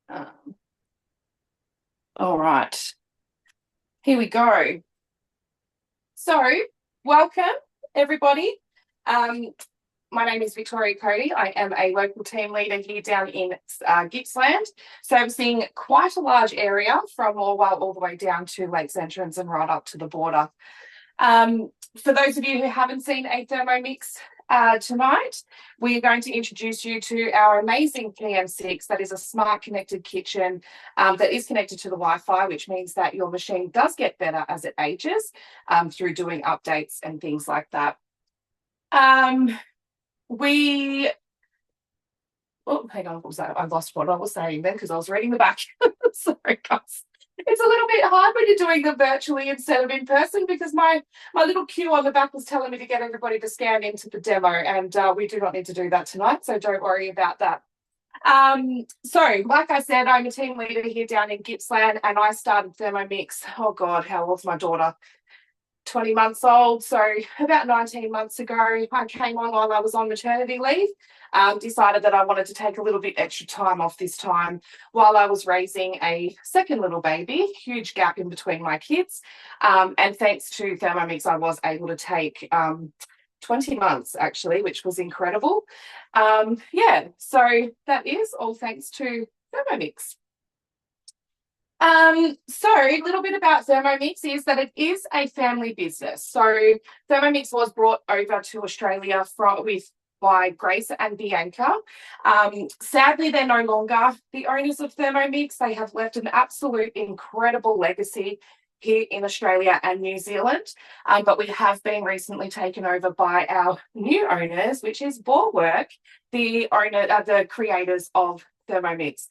Um, all right, here we go. So, welcome everybody. Um, my name is Victoria Cody. I am a local team leader here down in Gippsland, servicing quite a large area from Orwell all the way down to Lakes Entrance and right up to the border. For those of you who haven't seen a Thermomix tonight, we are going to introduce you to our amazing TM6 that is a smart connected kitchen that is connected to the Wi-Fi, which means that your machine does get better as it ages through doing updates and things like that. Oh, hang on, what was that? I lost what I was saying then because I was reading the back. Sorry, guys. It's a little bit hard when you're doing them virtually instead of in person because my little cue on the back was telling me to get everybody to scan into the demo, and we do not need to do that tonight, so don't worry about that. So, like I said, I'm a team leader here down in Gippsland, and I started Thermomix. Oh God, how old's my daughter? 20 months old, so about 19 months ago. I came on while I was on maternity leave. Decided that I wanted to take a little bit extra time off this time while I was raising a second little baby, huge gap in between my kids. And thanks to Thermomix, I was able to take 20 months actually, which was incredible. Yeah, so that is all thanks to Thermomix. So a little bit about Thermomix is that it is a family business. So Thermomix was brought over to Australia by Grace and Bianca. Sadly, they're no longer the owners of Thermomix. They have left an absolute incredible legacy here in Australia and New Zealand. But we have been recently taken over by our new owners, which is Borwork, the creators of Thermomix.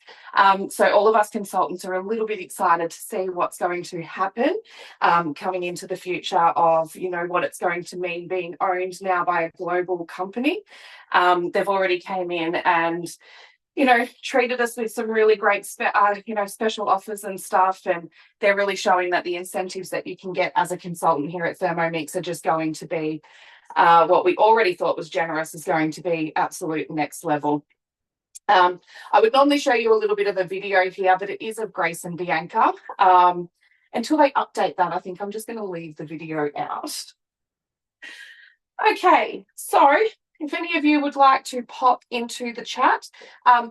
So all of us consultants are a little bit excited to see what's going to happen coming into the future of, what it's going to mean being owned now by a global company. They've already came in and, treated us with some really great, special offers and stuff. And they're really showing that the incentives that you can get as a consultant here at Thermomix are just going to be what we already thought was generous is going to be absolute next level. I would normally show you a little bit of a video here, but it is of Grace and Bianca. Until they update that, I think I'm just going to leave the video out. Okay, so if any of you would like to pop into the chat,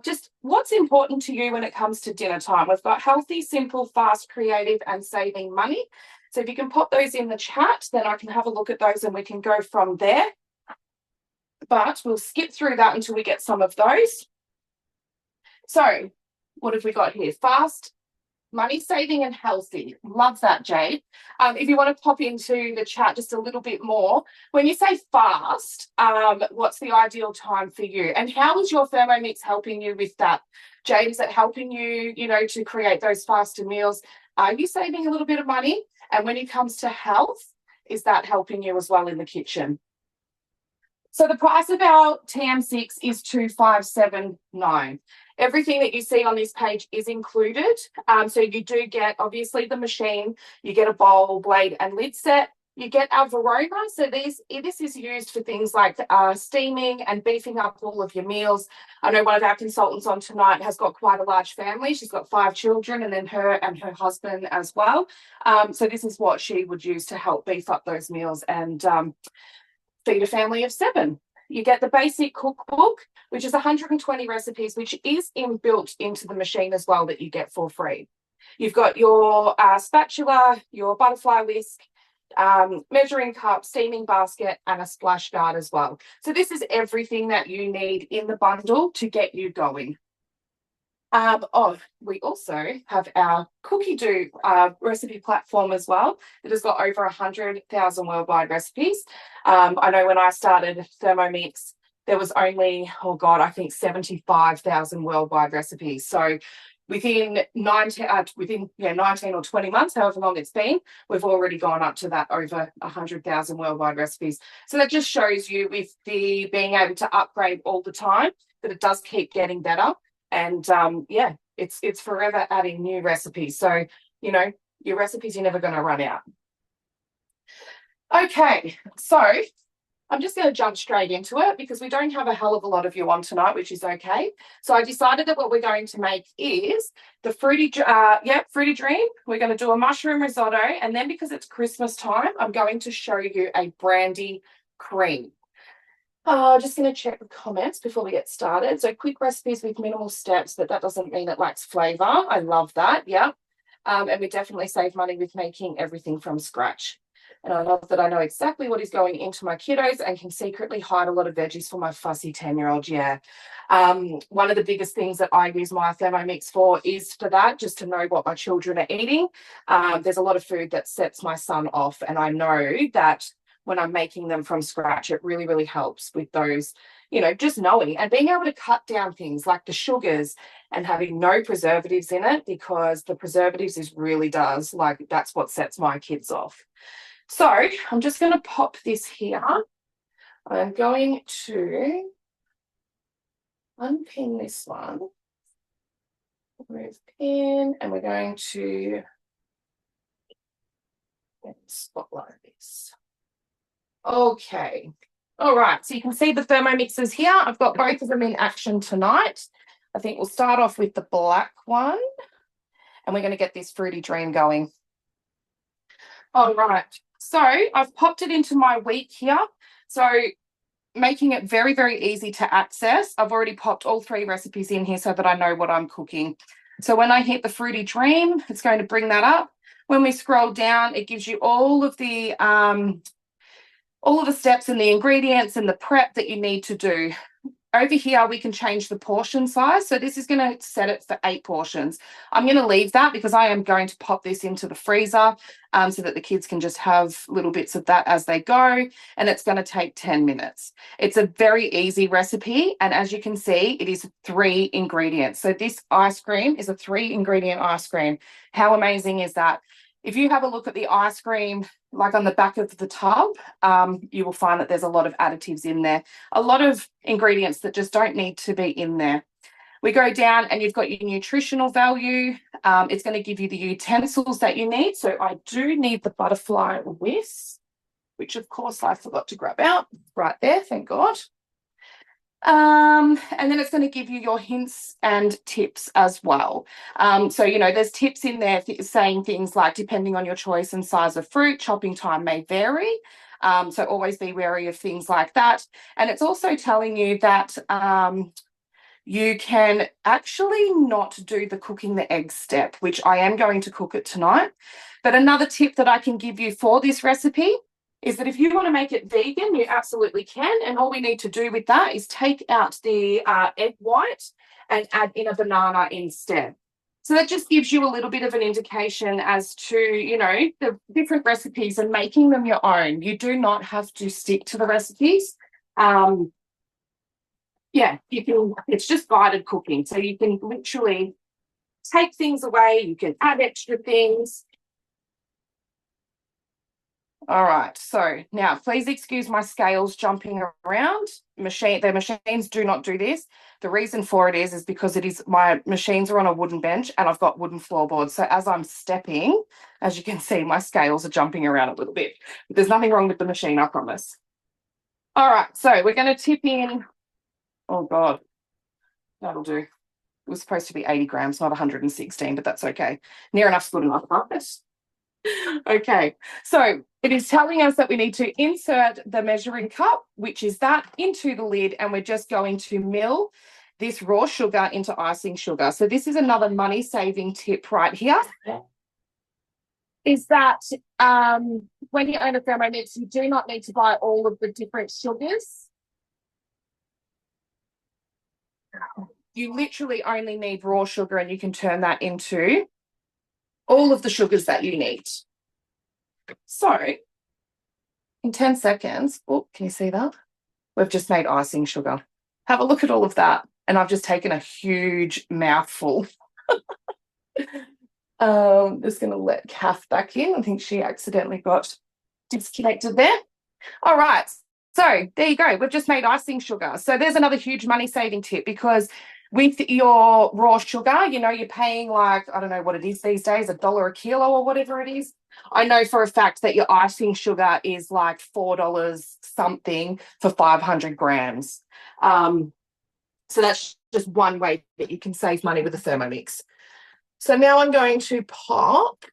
just what's important to you when it comes to dinner time? We've got healthy, simple, fast, creative, and saving money. So if you can pop those in the chat, then I can have a look at those and we can go from there. But we'll skip through that until we get some of those. So what have we got here? Fast, money saving and healthy. Love that, Jade. If you want to pop into the chat just a little bit more, when you say fast, what's the ideal time for you? And how is your Thermomix helping you with that? Jade, is it helping you, to create those faster meals? Are you saving a little bit of money? And when it comes to health, is that helping you as well in the kitchen? So the price of our TM6 is $2,579. Everything that you see on this page is included. So you do get, obviously, the machine, you get a bowl, blade, and lid set. You get our Verona. So this is used for things like steaming and beefing up all of your meals. I know one of our consultants on tonight has got quite a large family. She's got 5 children and then her and her husband as well. So this is what she would use to help beef up those meals and feed a family of 7. You get the basic cookbook, which is 120 recipes, which is inbuilt into the machine as well that you get for free. You've got your spatula, your butterfly whisk, measuring cup, steaming basket, and a splash guard as well. So this is everything that you need in the bundle to get you going. We also have our Cookie Do recipe platform as well. It has got over 100,000 worldwide recipes. I know when I started Thermomix, there was only, I think 75,000 worldwide recipes. So within 19 or 20 months, however long it's been, we've already gone up to that over 100,000 worldwide recipes. So that just shows you with the being able to upgrade all the time, that it does keep getting better. And it's forever adding new recipes. So, your recipes, you're never going to run out. Okay, so I'm just going to jump straight into it because we don't have a hell of a lot of you on tonight, which is okay. So I decided that what we're going to make is the Fruity Dream. We're going to do a mushroom risotto. And then because it's Christmas time, I'm going to show you a brandy cream. Just going to check the comments before we get started. So quick recipes with minimal steps, but that doesn't mean it lacks flavor. I love that. Yeah. And we definitely save money with making everything from scratch. And I love that I know exactly what is going into my kiddos and can secretly hide a lot of veggies for my fussy 10-year-old. Yeah. One of the biggest things that I use my Thermomix for is for that, just to know what my children are eating. There's a lot of food that sets my son off, and I know that when I'm making them from scratch, it really, really helps with those, you know, just knowing and being able to cut down things like the sugars and having no preservatives in it, because the preservatives is really does, like, that's what sets my kids off. So I'm just going to pop this here. I'm going to unpin this one, remove pin, and we're going to spotlight this. Okay. All right. So you can see the Thermomixes here. I've got both of them in action tonight. I think we'll start off with the black one, and we're going to get this Fruity Dream going. All right. So I've popped it into my wheat here. So making it very, very easy to access. I've already popped all 3 recipes in here so that I know what I'm cooking. So when I hit the Fruity Dream, it's going to bring that up. When we scroll down, it gives you all of the steps and the ingredients and the prep that you need to do. Over here, we can change the portion size. So this is going to set it for 8 portions. I'm going to leave that because I am going to pop this into the freezer so that the kids can just have little bits of that as they go. And it's going to take 10 minutes. It's a very easy recipe. And as you can see, it is 3 ingredients. So this ice cream is a 3-ingredient ice cream. How amazing is that? If you have a look at the ice cream, like on the back of the tub, you will find that there's a lot of additives in there, a lot of ingredients that just don't need to be in there. We go down and you've got your nutritional value. It's going to give you the utensils that you need. So I do need the butterfly whisk, which of course I forgot to grab out right there, thank God. And then it's going to give you your hints and tips as well. So, you know, there's tips in there saying things like, depending on your choice and size of fruit, chopping time may vary. So always be wary of things like that. And it's also telling you that you can actually not do the cooking the egg step, which I am going to cook it tonight. But another tip that I can give you for this recipe is that if you want to make it vegan, you absolutely can. And all we need to do with that is take out the egg white and add in a banana instead. So that just gives you a little bit of an indication as to, you know, the different recipes and making them your own. You do not have to stick to the recipes. Yeah, you can, it's just guided cooking. So you can literally take things away, you can add extra things. All right, so now please excuse my scales jumping around. The machines do not do this. The reason for it is because my machines are on a wooden bench and I've got wooden floorboards. So as I'm stepping, as you can see, my scales are jumping around a little bit. But there's nothing wrong with the machine, I promise. All right, so we're going to tip in. Oh God, that'll do. It was supposed to be 80 grams, not 116, but that's okay. Near enough's good enough, right? Okay, so it is telling us that we need to insert the measuring cup, which is that, into the lid, and we're just going to mill this raw sugar into icing sugar. So this is another money-saving tip right here, is that when you own a Thermomix, you do not need to buy all of the different sugars. You literally only need raw sugar, and you can turn that into all of the sugars that you need. So in 10 seconds, oh, can you see that? We've just made icing sugar. Have a look at all of that. And I've just taken a huge mouthful. Just going to let Kath back in. I think she accidentally got disconnected there. All right. So there you go. We've just made icing sugar. So there's another huge money-saving tip, because With your raw sugar, you know, you're paying like, I don't know what it is these days, $1 a kilo or whatever it is. I know for a fact that your icing sugar is like $4 something for 500 grams. So that's just one way that you can save money with the Thermomix. So now I'm going to pop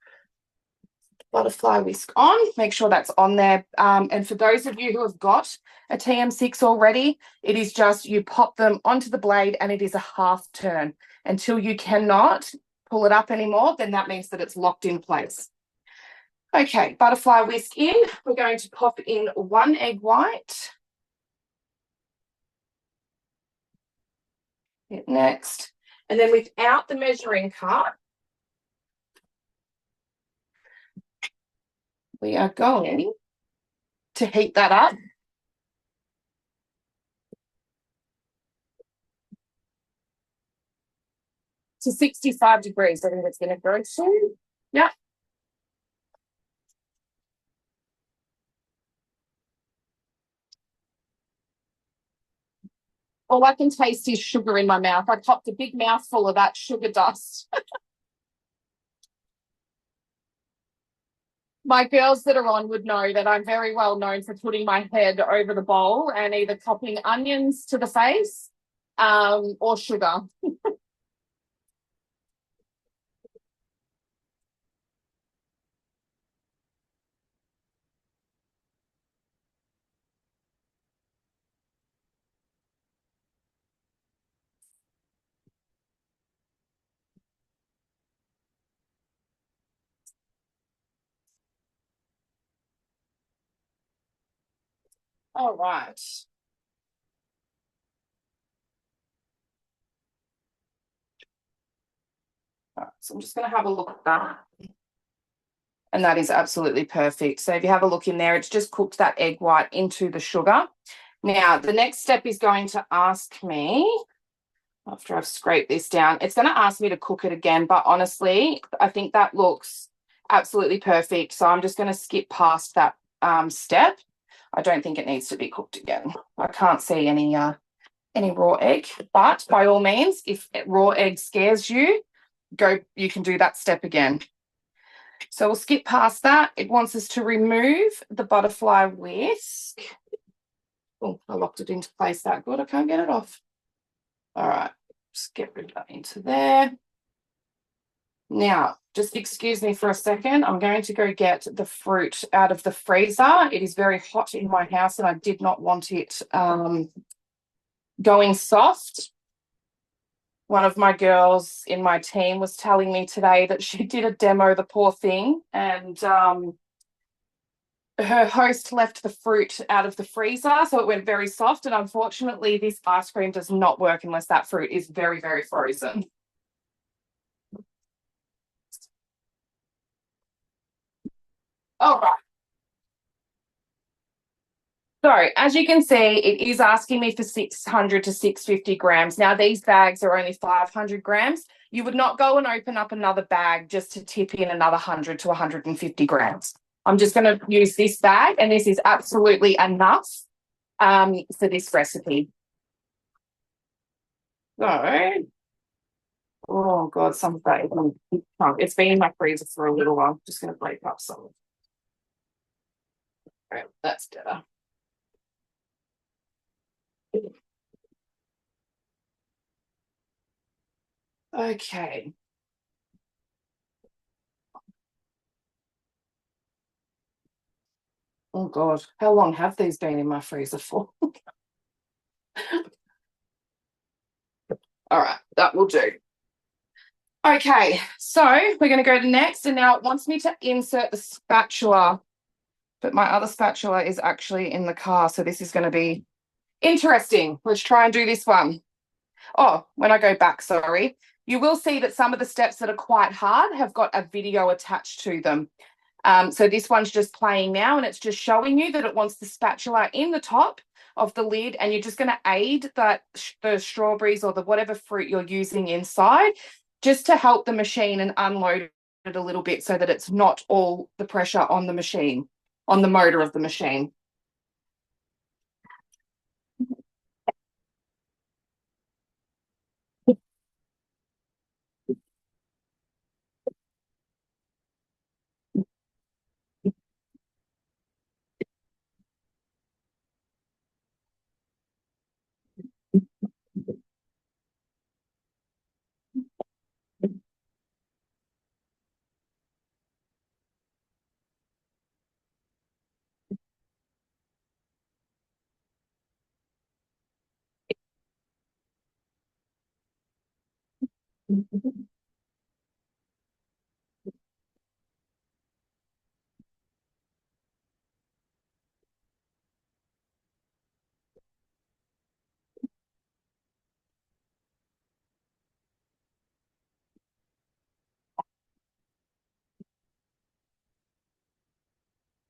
butterfly whisk on, make sure that's on there. And for those of you who have got a TM6 already, it is just you pop them onto the blade and it is a half turn until you cannot pull it up anymore. Then that means that it's locked in place. Okay, butterfly whisk in. We're going to pop in 1 egg white. Next. And then without the measuring cup, we are going to heat that up. To 65 degrees. I think it's going to go soon. Yeah. All I can taste is sugar in my mouth. I popped a big mouthful of that sugar dust. My girls that are on would know that I'm very well known for putting my head over the bowl and either popping onions to the face or sugar. All right. All right. So I'm just going to have a look at that. And that is absolutely perfect. So if you have a look in there, it's just cooked that egg white into the sugar. Now, the next step is going to ask me, after I've scraped this down, it's going to ask me to cook it again. But honestly, I think that looks absolutely perfect. So I'm just going to skip past that step. I don't think it needs to be cooked again. I can't see any raw egg. But by all means, if raw egg scares you, you can do that step again. So we'll skip past that. It wants us to remove the butterfly whisk. Oh, I locked it into place that good. I can't get it off. All right, just get rid of that into there. Now, just excuse me for a second. I'm going to go get the fruit out of the freezer. It is very hot in my house and I did not want it going soft. One of my girls in my team was telling me today that she did a demo, the poor thing, and her host left the fruit out of the freezer, so it went very soft, and unfortunately this ice cream does not work unless that fruit is very, very frozen. All right. So as you can see, it is asking me for 600 to 650 grams. Now, these bags are only 500 grams. You would not go and open up another bag just to tip in another 100 to 150 grams. I'm just going to use this bag, and this is absolutely enough for this recipe. So, oh God, some of that, it's been in my freezer for a little while. I'm just going to break up some. All right, that's better. Okay. Oh God, how long have these been in my freezer for? All right, that will do. Okay, so we're going to go to next, and now it wants me to insert the spatula, but my other spatula is actually in the car, so this is going to be interesting. Let's try and do this one. Oh, when I go back, sorry, you will see that some of the steps that are quite hard have got a video attached to them. So this one's just playing now, and it's just showing you that it wants the spatula in the top of the lid, and you're just going to aid the strawberries or the whatever fruit you're using inside just to help the machine and unload it a little bit so that it's not all the pressure on the machine, on the motor of the machine.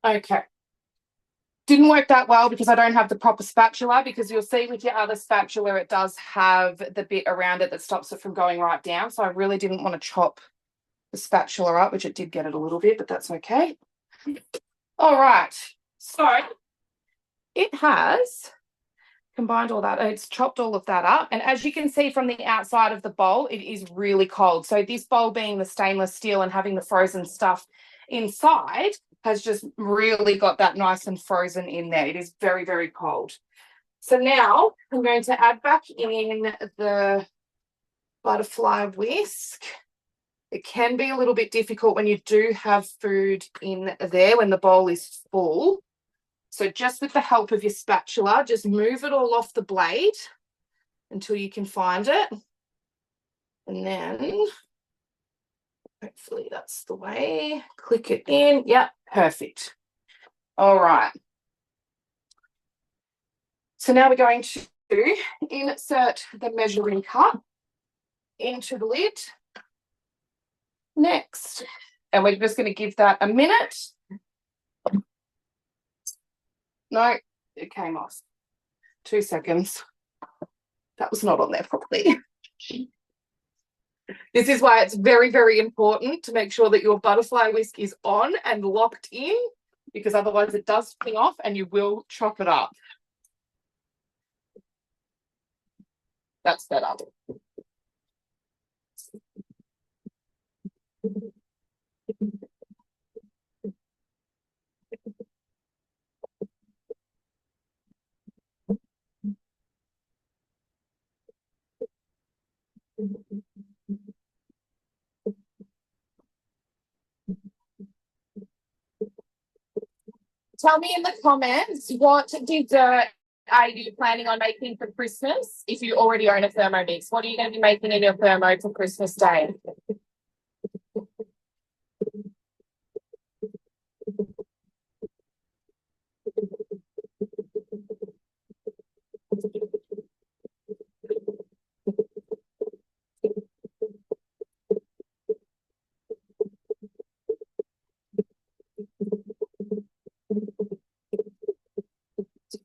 Okay. Didn't work that well because I don't have the proper spatula, because you'll see with your other spatula, it does have the bit around it that stops it from going right down. So I really didn't want to chop the spatula up, which it did get it a little bit, but that's okay. All right. So it has combined all that. It's chopped all of that up. And as you can see from the outside of the bowl, it is really cold. So this bowl being the stainless steel and having the frozen stuff inside has just really got that nice and frozen in there. It is very, very cold. So now I'm going to add back in the butterfly whisk. It can be a little bit difficult when you do have food in there, when the bowl is full. So just with the help of your spatula, just move it all off the blade until you can find it. And then hopefully that's the way. Click it in. Yep, perfect. All right. So now we're going to insert the measuring cup into the lid. Next. And we're just going to give that a minute. No, it came off. 2 seconds. That was not on there properly. This is why it's very, very important to make sure that your butterfly whisk is on and locked in, because otherwise it does spring off and you will chop it up. That's better. Tell me in the comments, what dessert are you planning on making for Christmas if you already own a Thermomix? What are you going to be making in your thermo for Christmas Day?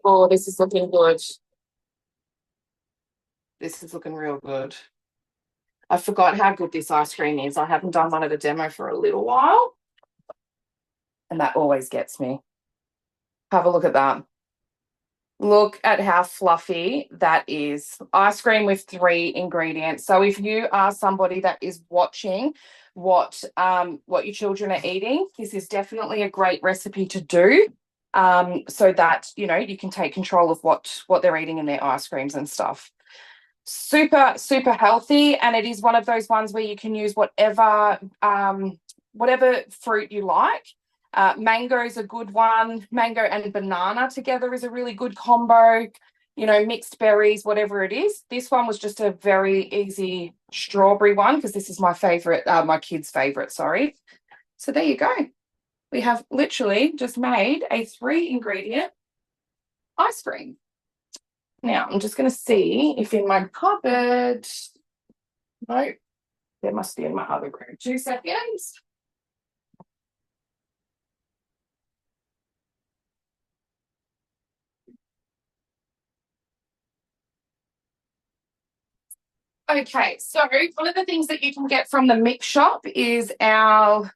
Oh, this is looking good. This is looking real good. I forgot how good this ice cream is. I haven't done one at a demo for a little while. And that always gets me. Have a look at that. Look at how fluffy that is. Ice cream with 3 ingredients. So if you are somebody that is watching what your children are eating, this is definitely a great recipe to do, so that, you know, you can take control of what they're eating in their ice creams and stuff. Super, super healthy. And it is one of those ones where you can use whatever fruit you like. Mango is a good one. Mango and banana together is a really good combo. You know, mixed berries, whatever it is. This one was just a very easy strawberry one, because this is my favorite, my kids' favorite, sorry. So there you go. We have literally just made a 3-ingredient ice cream. Now, I'm just going to see if in my cupboard, no, there must be in my other room. 2 seconds. Okay, so one of the things that you can get from the mix shop is our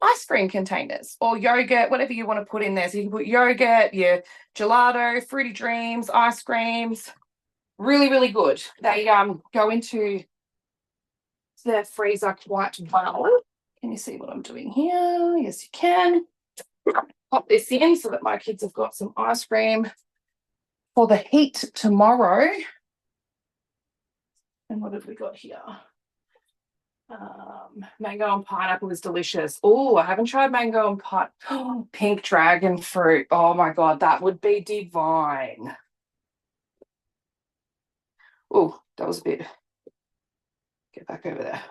ice cream containers, or yogurt, whatever you want to put in there. So you can put yogurt, your gelato, fruity dreams, ice creams. Really, really good. They go into the freezer quite well. Can you see what I'm doing here? Yes, you can. Pop this in so that my kids have got some ice cream for the heat tomorrow. And what have we got here? Mango and pineapple is delicious. Oh, I haven't tried mango and pink dragon fruit. Oh my God, that would be divine. Oh, that was a bit. Get back over there.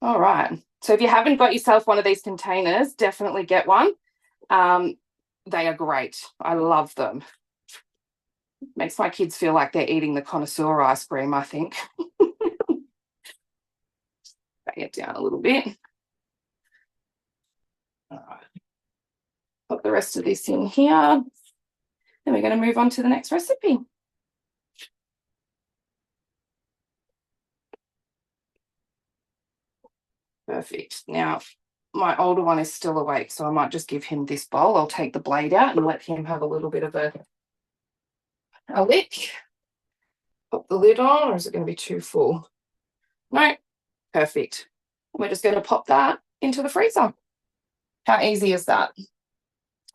All right. So if you haven't got yourself one of these containers, definitely get one. They are great. I love them. Makes my kids feel like they're eating the connoisseur ice cream, I think. Bang it down a little bit. All right. Put the rest of this in here. Then we're going to move on to the next recipe. Perfect. Now, my older one is still awake, so I might just give him this bowl. I'll take the blade out and let him have a little bit of a lick. Pop the lid on, or is it going to be too full? No, perfect. We're just going to pop that into the freezer. How easy is that?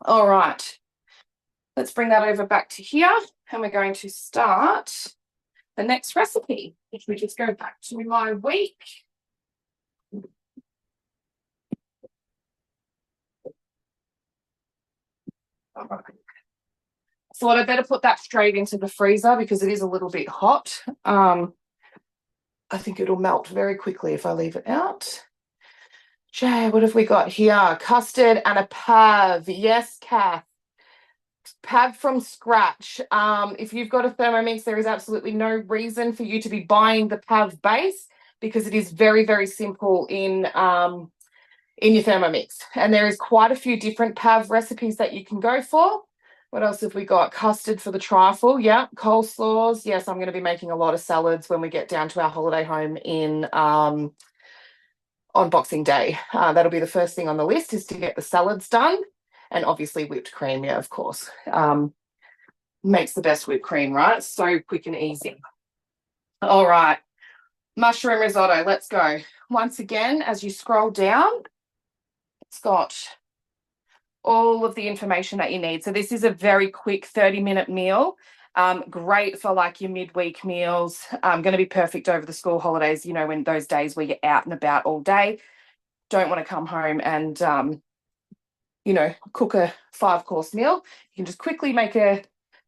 All right. Let's bring that over back to here, and we're going to start the next recipe. If we just go back to my week. All right. So I better put that straight into the freezer because it is a little bit hot. I think it'll melt very quickly if I leave it out. Jay, what have we got here? Custard and a pav. Yes, Kath. Pav from scratch. If you've got a Thermomix, there is absolutely no reason for you to be buying the pav base because it is very, very simple in your Thermomix. And there is quite a few different pav recipes that you can go for. What else have we got? Custard for the trifle. Yeah. Coleslaws. Yes, I'm going to be making a lot of salads when we get down to our holiday home in on Boxing Day. That'll be the first thing on the list is to get the salads done. And obviously whipped cream, yeah, of course. Makes the best whipped cream, right? So quick and easy. All right. Mushroom risotto. Let's go. Once again, as you scroll down, it's got all of the information that you need. So this is a very quick 30-minute meal. Great for like your midweek meals. Going to be perfect over the school holidays, you know, when those days where you're out and about all day. Don't want to come home and, you know, cook a 5-course meal. You can just quickly make a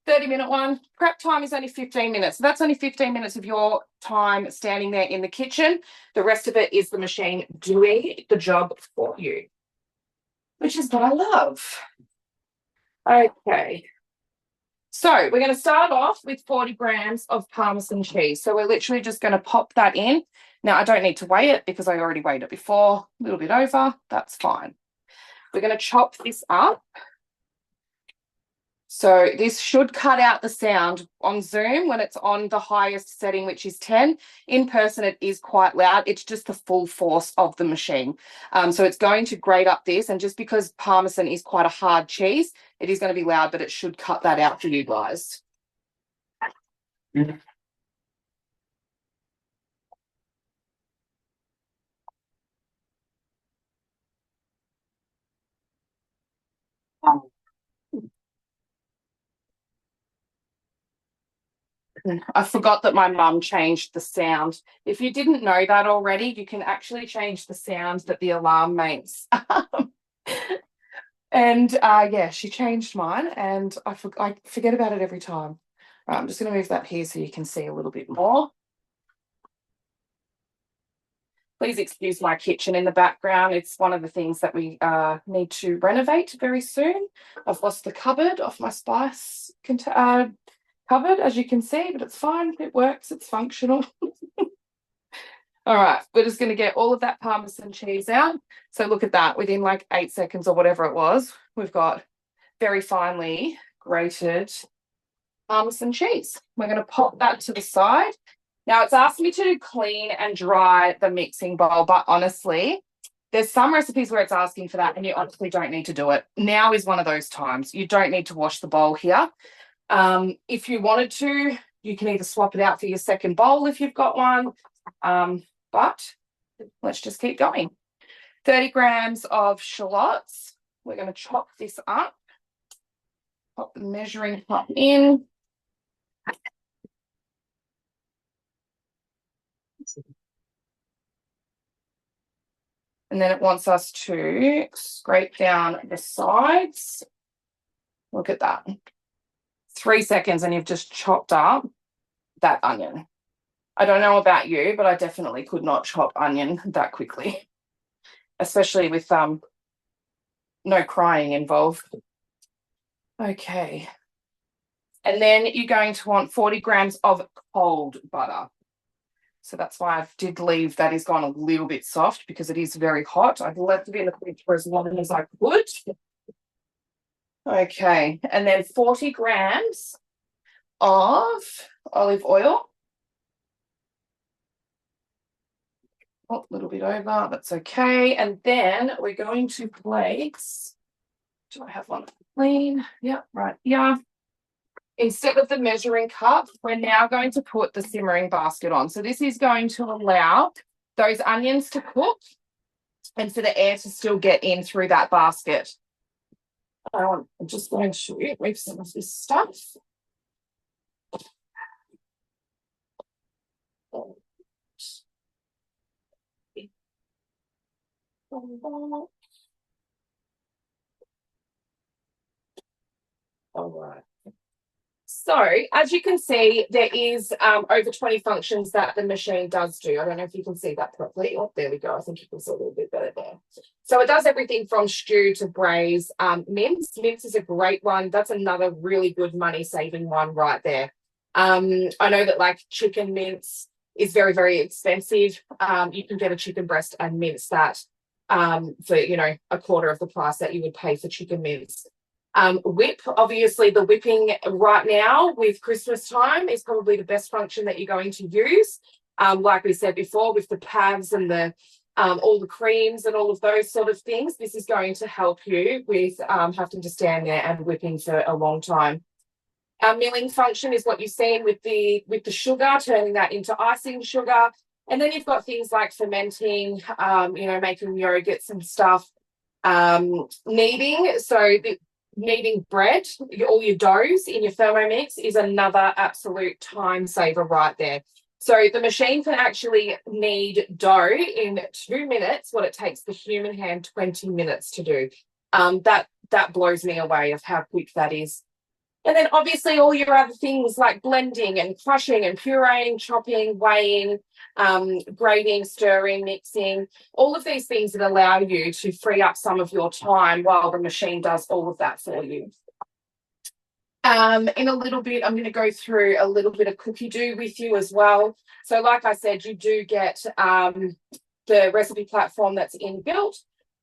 30-minute one. Prep time is only 15 minutes. So that's only 15 minutes of your time standing there in the kitchen. The rest of it is the machine doing the job for you, which is what I love. Okay. So we're going to start off with 40 grams of Parmesan cheese. So we're literally just going to pop that in. Now, I don't need to weigh it because I already weighed it before. A little bit over. That's fine. We're going to chop this up. So this should cut out the sound on Zoom when it's on the highest setting, which is 10. In person, it is quite loud. It's just the full force of the machine. So it's going to grate up this. And just because Parmesan is quite a hard cheese, it is going to be loud, but it should cut that out for you guys. Mm-hmm. I forgot that my mum changed the sound. If you didn't know that already, you can actually change the sound that the alarm makes. And yeah, she changed mine and I forget about it every time. Right, I'm just going to move that here so you can see a little bit more. Please excuse my kitchen in the background. It's one of the things that we need to renovate very soon. I've lost the cupboard off my spice cupboard, as you can see, but it's fine. It works. It's functional. All right, we're just going to get all of that Parmesan cheese out. So look at that. Within like 8 seconds or whatever it was, we've got very finely grated Parmesan cheese. We're going to pop that to the side. Now, it's asked me to clean and dry the mixing bowl, but honestly, there's some recipes where it's asking for that and you honestly don't need to do it. Now is one of those times. You don't need to wash the bowl here. If you wanted to, you can either swap it out for your second bowl if you've got one, but let's just keep going. 30 grams of shallots. We're going to chop this up. Pop the measuring cup in. And then it wants us to scrape down the sides. Look at that. 3 seconds and you've just chopped up that onion. I don't know about you, but I definitely could not chop onion that quickly, especially with no crying involved. Okay. And then you're going to want 40 grams of cold butter. So that's why I did leave that is gone a little bit soft because it is very hot. I've left it in the fridge for as long as I could. Okay, and then 40 grams of olive oil. Oh, a little bit over, that's okay. And then we're going to place, do I have one clean? Yeah, right here. Instead of the measuring cup, we're now going to put the simmering basket on. So this is going to allow those onions to cook and for the air to still get in through that basket. I'm just going to remove some of this stuff. All right. So as you can see, there is over 20 functions that the machine does do. I don't know if you can see that properly. Oh, there we go. I think you can see a little bit better there. So it does everything from stew to braise. Mince. Mince is a great one. That's another really good money-saving one right there. I know that like chicken mince is very, very expensive. You can get a chicken breast and mince that for, you know, a quarter of the price that you would pay for chicken mince. Whip, obviously the whipping right now with Christmas time is probably the best function that you're going to use. Like we said before, with the pads and the all the creams and all of those sort of things, this is going to help you with having to stand there and whipping for a long time. Our milling function is what you've seen with the sugar, turning that into icing sugar. And then you've got things like fermenting, you know, making yogurts and stuff. Kneading, so kneading bread, all your doughs in your Thermomix is another absolute time saver right there. So the machine can actually knead dough in 2 minutes, what it takes the human hand 20 minutes to do. That blows me away of how quick that is. And then obviously all your other things like blending and crushing and pureeing, chopping, weighing, grating, stirring, mixing, all of these things that allow you to free up some of your time while the machine does all of that for you. In a little bit, I'm going to go through a little bit of cookie dough with you as well. So like I said, you do get the recipe platform that's inbuilt.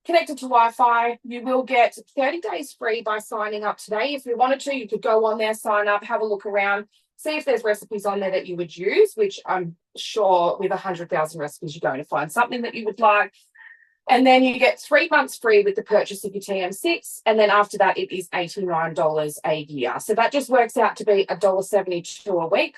Connected to Wi-Fi, you will get 30 days free by signing up today. If you wanted to, you could go on there, sign up, have a look around, see if there's recipes on there that you would use, which I'm sure with 100,000 recipes, you're going to find something that you would like. And then you get 3 months free with the purchase of your TM6. And then after that, it is $89 a year. So that just works out to be $1.72 a week.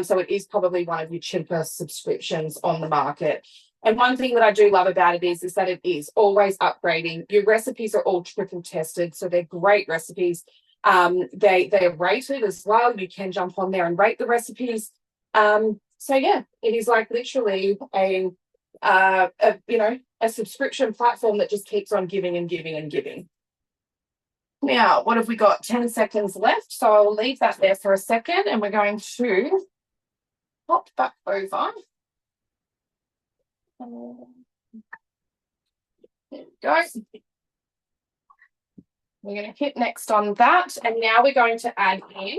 So it is probably one of your cheaper subscriptions on the market. And one thing that I do love about it is that it is always upgrading. Your recipes are all triple tested, so they're great recipes. They're rated as well. You can jump on there and rate the recipes. So yeah, it is like literally a subscription platform that just keeps on giving and giving and giving. Now, what have we got? 10 seconds left, so I'll leave that there for a second, and we're going to hop back over. There we go. We're going to hit next on that, and now we're going to add in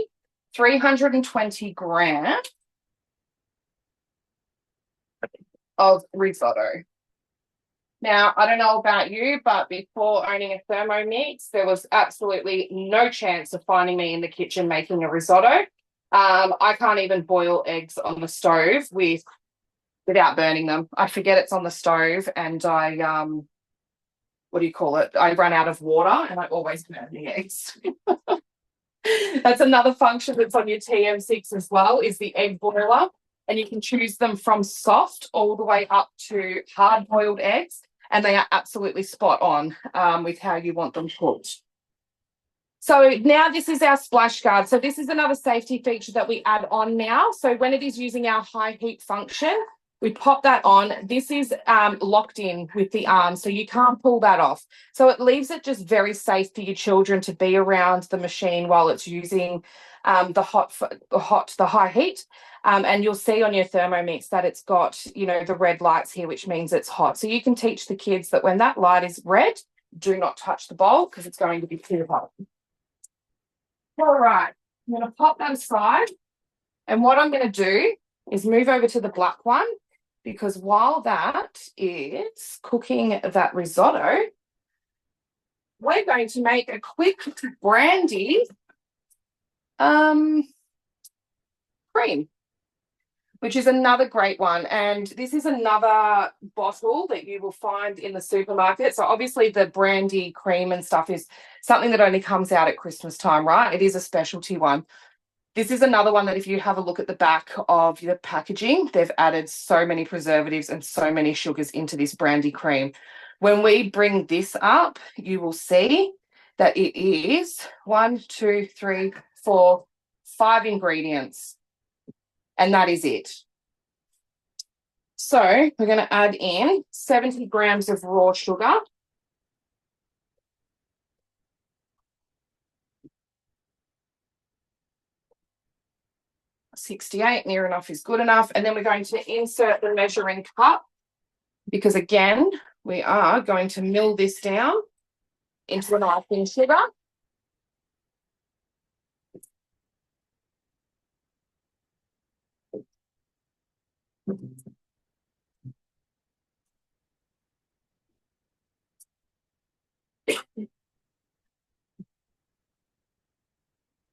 320 grams of risotto. Now, I don't know about you, but before owning a Thermomix, there was absolutely no chance of finding me in the kitchen making a risotto. I can't even boil eggs on the stove without burning them. I forget it's on the stove, and I I run out of water and I always burn the eggs. That's another function that's on your TM6 as well, is the egg boiler, and you can choose them from soft all the way up to hard boiled eggs, and they are absolutely spot on with how you want them cooked. So now this is our splash guard. So this is another safety feature that we add on now. So when it is using our high heat function, We pop that on. This is locked in with the arm, so you can't pull that off. So it leaves it just very safe for your children to be around the machine while it's using the high heat. And you'll see on your Thermomix that it's got, you know, the red lights here, which means it's hot. So you can teach the kids that when that light is red, do not touch the bowl because it's going to be too hot. All right, I'm going to pop that aside. And what I'm going to do is move over to the black one, because while that is cooking that risotto, we're going to make a quick brandy cream, which is another great one. And this is another bottle that you will find in the supermarket. So obviously the brandy cream and stuff is something that only comes out at Christmas time, right? It is a specialty one. This is another one that if you have a look at the back of the packaging, they've added so many preservatives and so many sugars into this brandy cream. When we bring this up, you will see that it is 1, 2, 3, 4, 5 ingredients. And that is it. So we're going to add in 70 grams of raw sugar. 68, near enough is good enough. And then we're going to insert the measuring cup because, again, we are going to mill this down into the nice thin sugar.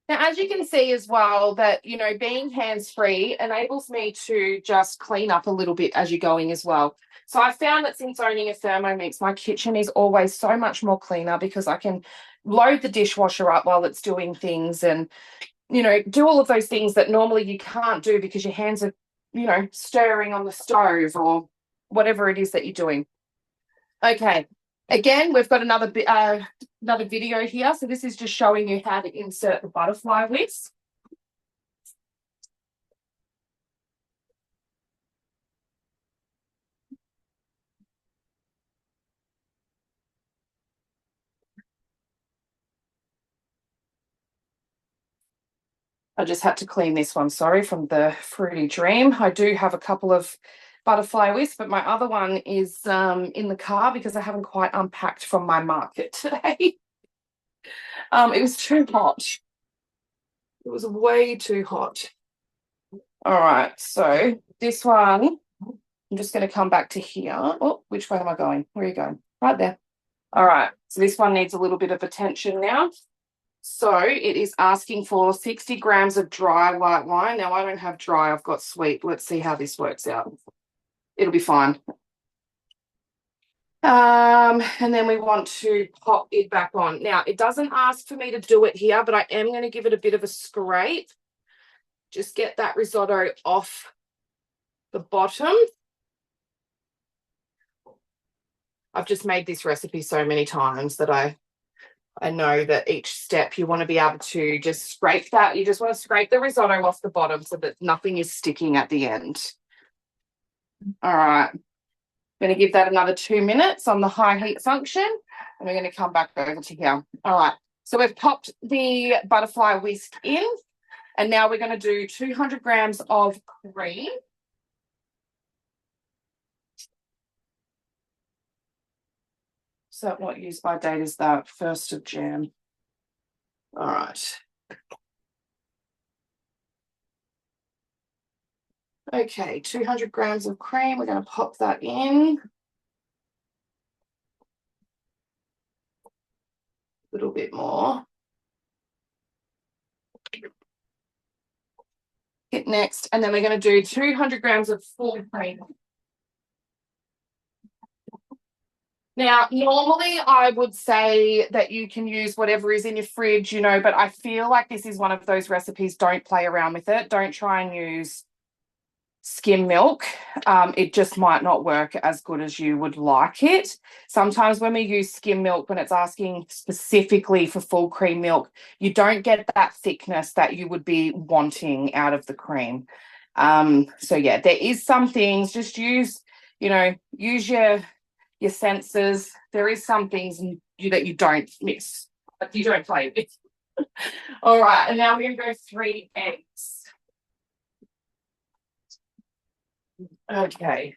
Now, as you can see as well, that, you know, being hands-free enables me to just clean up a little bit as you're going as well. So I found that since owning a Thermomix, my kitchen is always so much more cleaner because I can load the dishwasher up while it's doing things and, you know, do all of those things that normally you can't do because your hands are, you know, stirring on the stove or whatever it is that you're doing. Okay. Again, we've got another video here. So this is just showing you how to insert the butterfly whisk. I just had to clean this one, sorry, from the Fruity Dream. I do have a couple of butterfly whisks, but my other one is in the car because I haven't quite unpacked from my market today. It was too hot. It was way too hot. All right, so this one, I'm just going to come back to here. Oh, which way am I going? Where are you going? Right there. All right, so this one needs a little bit of attention now. So it is asking for 60 grams of dry white wine. Now, I don't have dry, I've got sweet. Let's see how this works out. It'll be fine. And then we want to pop it back on. Now, it doesn't ask for me to do it here, but I am going to give it a bit of a scrape. Just get that risotto off the bottom. I've just made this recipe so many times that I know that each step you want to be able to just scrape that. You just want to scrape the risotto off the bottom so that nothing is sticking at the end. All right. I'm going to give that another 2 minutes on the high heat function, and we're going to come back over to here. All right. So we've popped the butterfly whisk in, and now we're going to do 200 grams of cream. So what use by date is that? 1st of Jan. All right. Okay, 200 grams of cream. We're going to pop that in. A little bit more. Hit next, and then we're going to do 200 grams of full cream. Now, normally I would say that you can use whatever is in your fridge, you know, but I feel like this is one of those recipes. Don't play around with it. Don't try and use skim milk. It just might not work as good as you would like it. Sometimes when we use skim milk, when it's asking specifically for full cream milk, you don't get that thickness that you would be wanting out of the cream. So yeah, there is some things, just use your senses. There is some things that you don't miss, but you don't play with. All right, and now we're going to go 3 eggs. Okay.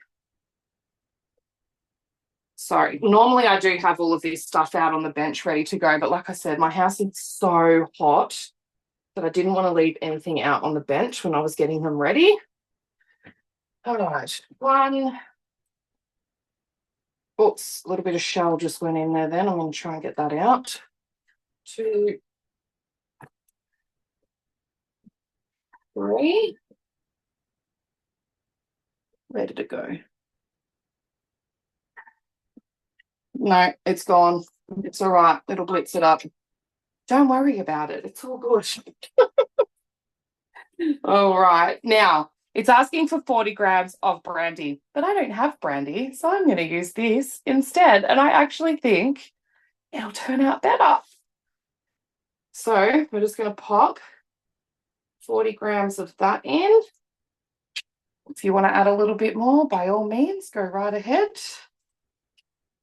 Sorry, normally I do have all of this stuff out on the bench ready to go, but like I said, my house is so hot that I didn't want to leave anything out on the bench when I was getting them ready. All right, 1. Oops, a little bit of shell just went in there then. I'm going to try and get that out. 2, 3. Where did it go? No, it's gone. It's all right. It'll blitz it up. Don't worry about it. It's all good. All right. Now, it's asking for 40 grams of brandy, but I don't have brandy, so I'm going to use this instead. And I actually think it'll turn out better. So we're just going to pop 40 grams of that in. If you want to add a little bit more, by all means, go right ahead.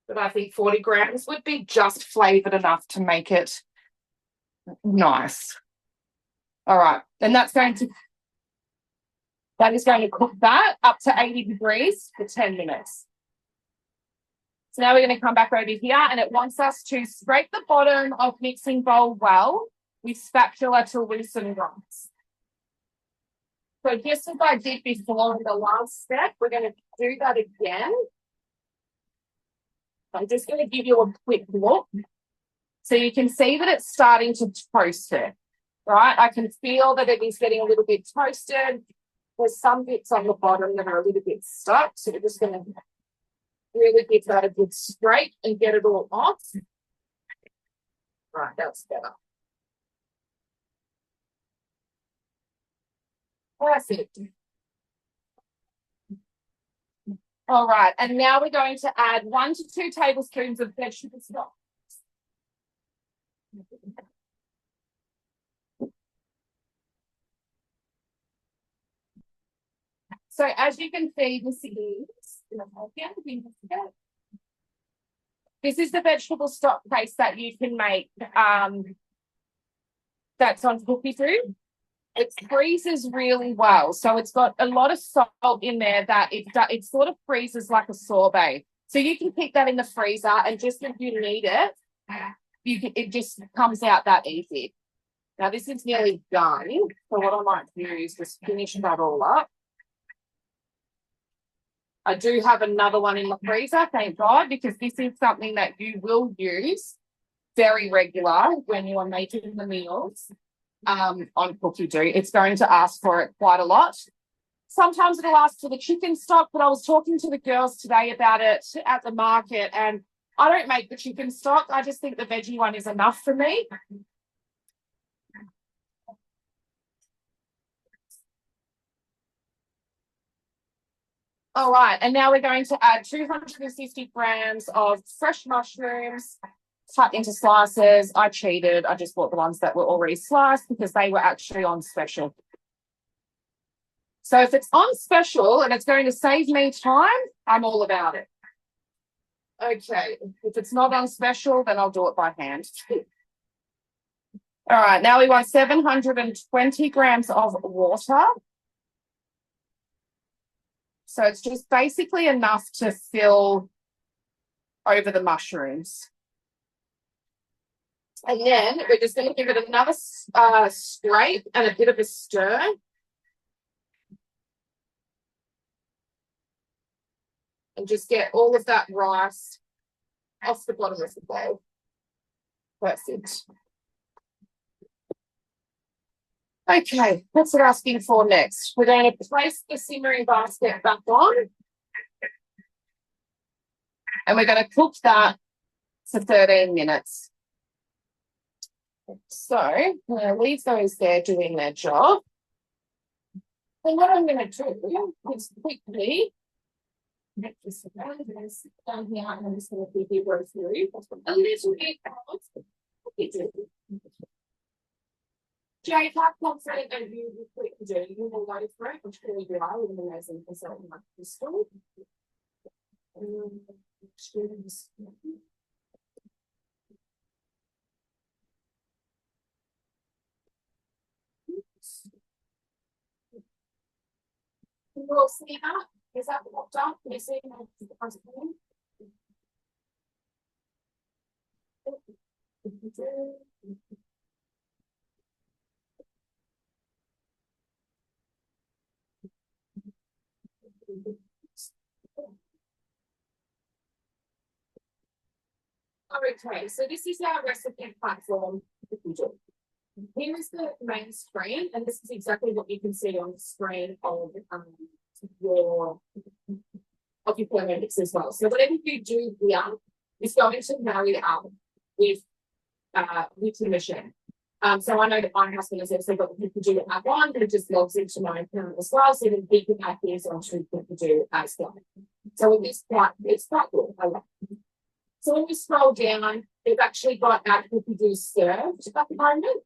But I think 40 grams would be just flavored enough to make it nice. All right. And that is going to cook that up to 80 degrees for 10 minutes. So now we're going to come back over here, and it wants us to scrape the bottom of mixing bowl well with spatula to loosen lumps. So just as I did before in the last step, we're going to do that again. I'm just going to give you a quick look so you can see that it's starting to toast it, right? I can feel that it is getting a little bit toasted. There's some bits on the bottom that are a little bit stuck, so we're just going to really give that a good scrape and get it all off. Right, that's better. Perfect. All right, and now we're going to add 1 to 2 tablespoons of vegetable stock. So as you can see, this is the vegetable stock paste that you can make. That's on cookie dough. It freezes really well. So it's got a lot of salt in there that it sort of freezes like a sorbet. So you can keep that in the freezer, and just if you need it, it just comes out that easy. Now this is nearly done. So what I might do is just finish that all up. I do have another one in the freezer, thank God, because this is something that you will use very regular when you are making the meals. On cookie dough, it's going to ask for it quite a lot. Sometimes it'll ask for the chicken stock, but I was talking to the girls today about it at the market, and I don't make the chicken stock. I just think the veggie one is enough for me. All right, and now we're going to add 250 grams of fresh mushrooms cut into slices. I cheated. I just bought the ones that were already sliced because they were actually on special. So if it's on special and it's going to save me time, I'm all about it. Okay, if it's not on special, then I'll do it by hand. All right, now we want 720 grams of water. So it's just basically enough to fill over the mushrooms. And then we're just going to give it another scrape and a bit of a stir. And just get all of that rice off the bottom of the bowl. Perfect. Okay, what's it asking for next? We're going to place the simmering basket back on. And we're going to cook that for 13 minutes. So I'm going to leave those there doing their job. And what I'm going to do is quickly get this down here, and I'm just going to quickly go through a little bit of Jade, how confident are you with what you're doing? You will go for it. I'm sure you are with an amazing consultant like this school. Students. Can you all see that? Is that what done? Can you see the front of me? Okay, so this is our recipe platform. Here is the main screen, and this is exactly what you can see on the screen of your paramedics as well. So whatever you do here is going to marry up with your mission. So I know that my husband has also got the do at one, who just logs into my account as well, so then he can add these onto do as well. So it's quite good. I love it. So when we scroll down, they've actually got our do served at the moment,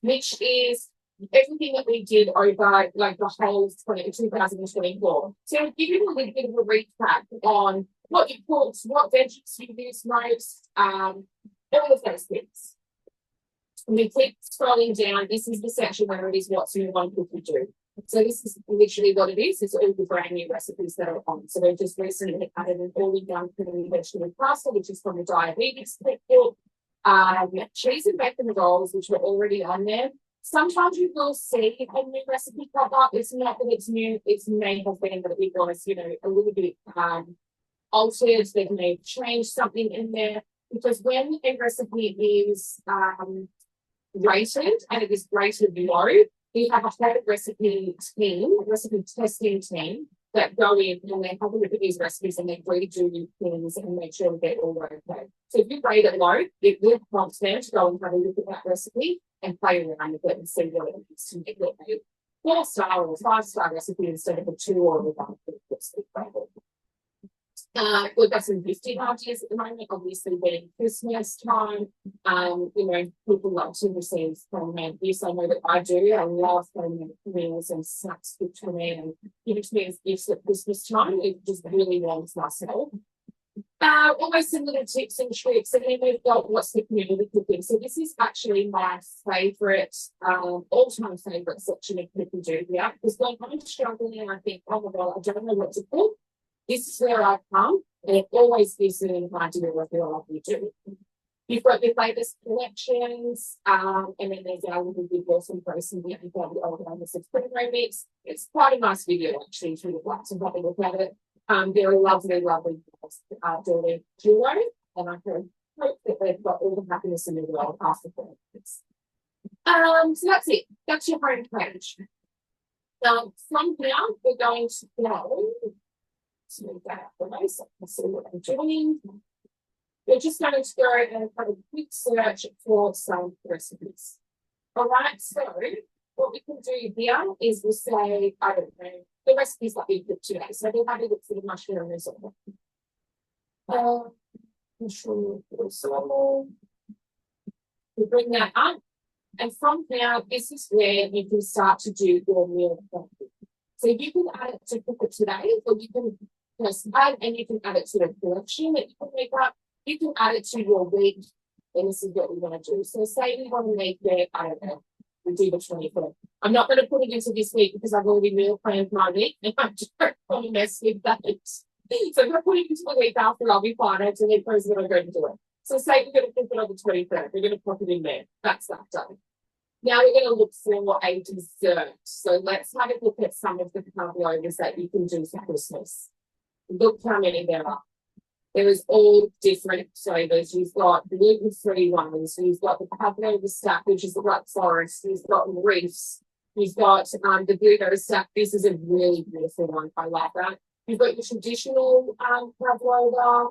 which is everything that we did over like the whole 2024. So I'll give you a little bit of a recap on what you cooked, what veggies you used most, all of those things. And we keep scrolling down. This is the section where it is what's new on cookie do. So this is literally what it is. It's all the brand new recipes that are on. So we've just recently added an early young vegetable pasta, which is from the diabetes cookbook. Cheese and bacon rolls, which were already on there. Sometimes you will see a new recipe pop up. It's not that it's new, it's may have been that it was, a little bit altered. They may change something in there. Because when a recipe is rated and it is rated low, we have a whole recipe testing team that go in and they have a look at these recipes and they redo things and make sure they're all okay. So if you rate it low, it will prompt them to go and have a look at that recipe and play around with it and see what it is to make it a 4-star or 5-star recipe instead of a 2 or a 1 recipe. We've got some gifting ideas at the moment, obviously being Christmas time. People love to receive homemade gifts. I know that I do. I love homemade meals and snacks to me and giving to me as gifts at Christmas time. It just really warms my soul. Almost some little tips and tricks, and then we've got what's the community cooking. So this is actually my favourite, all-time favourite section of cooking do here, because when I'm struggling and I think, oh my God, I don't know what to cook, this is where I come, and it always gives me an idea of what you do. You've got your latest collections, and then there's our little video from person here. You've got the old ones of spring mix. It's quite a nice video, actually, if you would like to have a look at it. They're a lovely, lovely doing duo, and I can hope that they've got all the happiness in the world after this. So that's it. That's your home page. From here, we're going to go. So move that out the way so I can see what I'm doing. We're just going to go and have a quick search for some recipes. All right, so what we can do here is we'll say, I don't know, the recipes that we cooked today. So we'll have a look for the mushroom risotto. Mushroom risotto. We bring that up. And from here, this is where you can start to do your meal planning. So you can add it to cook it today, or you can add, and you can add it to a collection that you can make up. You can add it to your week, and this is what we want to do. So say we want to make it, I don't know, we do the 24th. I'm not going to put it into this week because I've already meal planned my week, and I don't want to mess with that. So if I put it into the week after, I'll be fine. I delete those that I'm going to do it. So say we're going to cook it on the 23rd. We're going to pop it in there. That's that done. Now we're going to look for a dessert. So let's have a look at some of the pavlovas that you can do for Christmas. Look how many there are. There is all different flavors. You've got gluten-free ones. You've got the pavlova stack, which is the black forest. You've got reefs. You've got the blueberry stack. This is a really beautiful one. I like that. You've got your traditional pavlova,